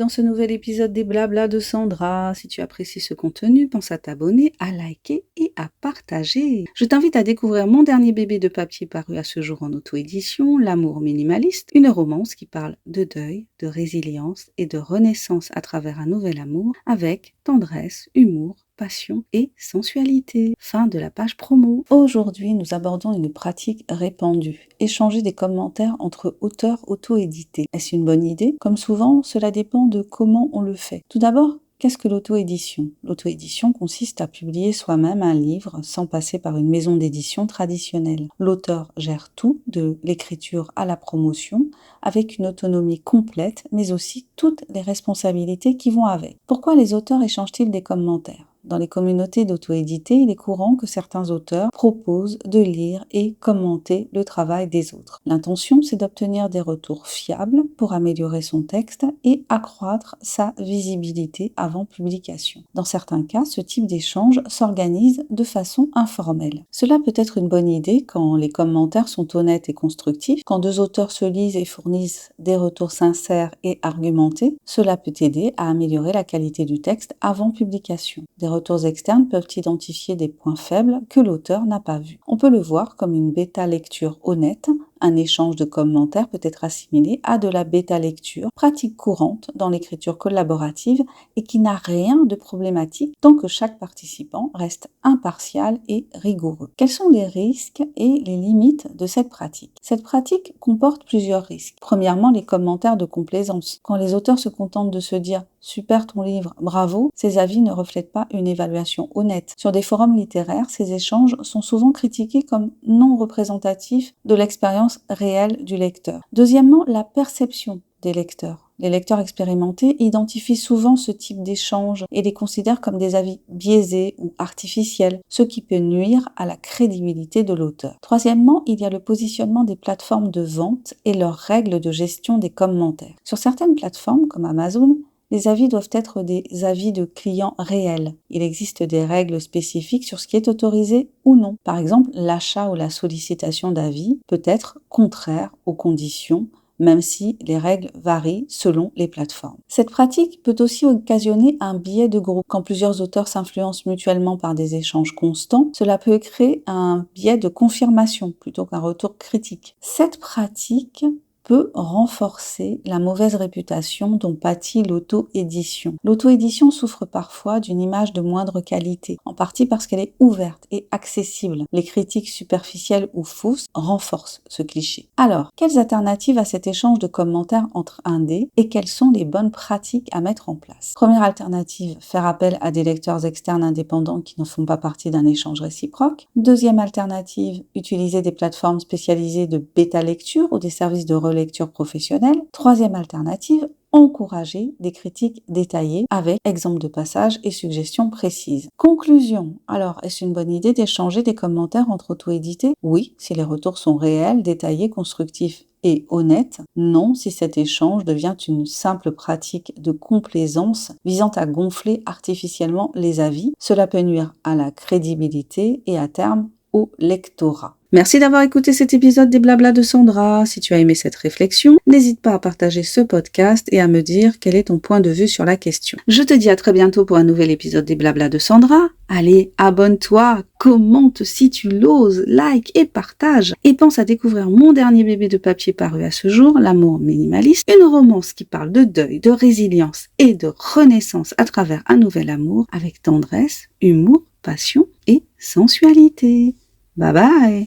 dans ce nouvel épisode des Blabla de Sandra. Si tu apprécies ce contenu, pense à t'abonner, à liker et à partager. Je t'invite à découvrir mon dernier bébé de papier paru à ce jour en auto-édition, L'amour minimaliste, une romance qui parle de deuil, de résilience et de renaissance à travers un nouvel amour avec tendresse, humour, passion et sensualité. Fin de la page promo. Aujourd'hui, nous abordons une pratique répandue. Échanger des commentaires entre auteurs auto-édités. Est-ce une bonne idée? Comme souvent, cela dépend de comment on le fait. Tout d'abord, qu'est-ce que l'auto-édition? L'auto-édition consiste à publier soi-même un livre sans passer par une maison d'édition traditionnelle. L'auteur gère tout, de l'écriture à la promotion, avec une autonomie complète, mais aussi toutes les responsabilités qui vont avec. Pourquoi les auteurs échangent-ils des commentaires? Dans les communautés d'auto-édités, il est courant que certains auteurs proposent de lire et commenter le travail des autres. L'intention, c'est d'obtenir des retours fiables pour améliorer son texte et accroître sa visibilité avant publication. Dans certains cas, ce type d'échange s'organise de façon informelle. Cela peut être une bonne idée quand les commentaires sont honnêtes et constructifs, quand deux auteurs se lisent et fournissent des retours sincères et argumentés. Cela peut aider à améliorer la qualité du texte avant publication. Des retours externes peuvent identifier des points faibles que l'auteur n'a pas vus. On peut le voir comme une bêta-lecture honnête. Un échange de commentaires peut être assimilé à de la bêta-lecture, pratique courante dans l'écriture collaborative et qui n'a rien de problématique tant que chaque participant reste impartial et rigoureux. Quels sont les risques et les limites de cette pratique? Cette pratique comporte plusieurs risques. Premièrement, les commentaires de complaisance. Quand les auteurs se contentent de se dire « super ton livre, bravo », ces avis ne reflètent pas une évaluation honnête. Sur des forums littéraires, ces échanges sont souvent critiqués comme non représentatifs de l'expérience réelle du lecteur. Deuxièmement, la perception des lecteurs. Les lecteurs expérimentés identifient souvent ce type d'échange et les considèrent comme des avis biaisés ou artificiels, ce qui peut nuire à la crédibilité de l'auteur. Troisièmement, il y a le positionnement des plateformes de vente et leurs règles de gestion des commentaires. Sur certaines plateformes, comme Amazon, les avis doivent être des avis de clients réels. Il existe des règles spécifiques sur ce qui est autorisé ou non. Par exemple, l'achat ou la sollicitation d'avis peut être contraire aux conditions, même si les règles varient selon les plateformes. Cette pratique peut aussi occasionner un biais de groupe. Quand plusieurs auteurs s'influencent mutuellement par des échanges constants, cela peut créer un biais de confirmation plutôt qu'un retour critique. Cette pratique peut renforcer la mauvaise réputation dont pâtit l'auto-édition. L'auto-édition souffre parfois d'une image de moindre qualité, en partie parce qu'elle est ouverte et accessible. Les critiques superficielles ou fausses renforcent ce cliché. Alors, quelles alternatives à cet échange de commentaires entre indés et quelles sont les bonnes pratiques à mettre en place? Première alternative, faire appel à des lecteurs externes indépendants qui ne font pas partie d'un échange réciproque. Deuxième alternative, utiliser des plateformes spécialisées de bêta-lecture ou des services de relecture professionnelle. Troisième alternative, encourager des critiques détaillées avec exemples de passages et suggestions précises. Conclusion. Alors, est-ce une bonne idée d'échanger des commentaires entre auto-édités? Oui, si les retours sont réels, détaillés, constructifs et honnêtes. Non, si cet échange devient une simple pratique de complaisance visant à gonfler artificiellement les avis. Cela peut nuire à la crédibilité et à terme au lectorat. Merci d'avoir écouté cet épisode des Blabla de Sandra. Si tu as aimé cette réflexion, n'hésite pas à partager ce podcast et à me dire quel est ton point de vue sur la question. Je te dis à très bientôt pour un nouvel épisode des Blabla de Sandra. Allez, abonne-toi, commente si tu l'oses, like et partage. Et pense à découvrir mon dernier bébé de papier paru à ce jour, L'amour minimaliste, une romance qui parle de deuil, de résilience et de renaissance à travers un nouvel amour avec tendresse, humour, passion et sensualité. Bye bye!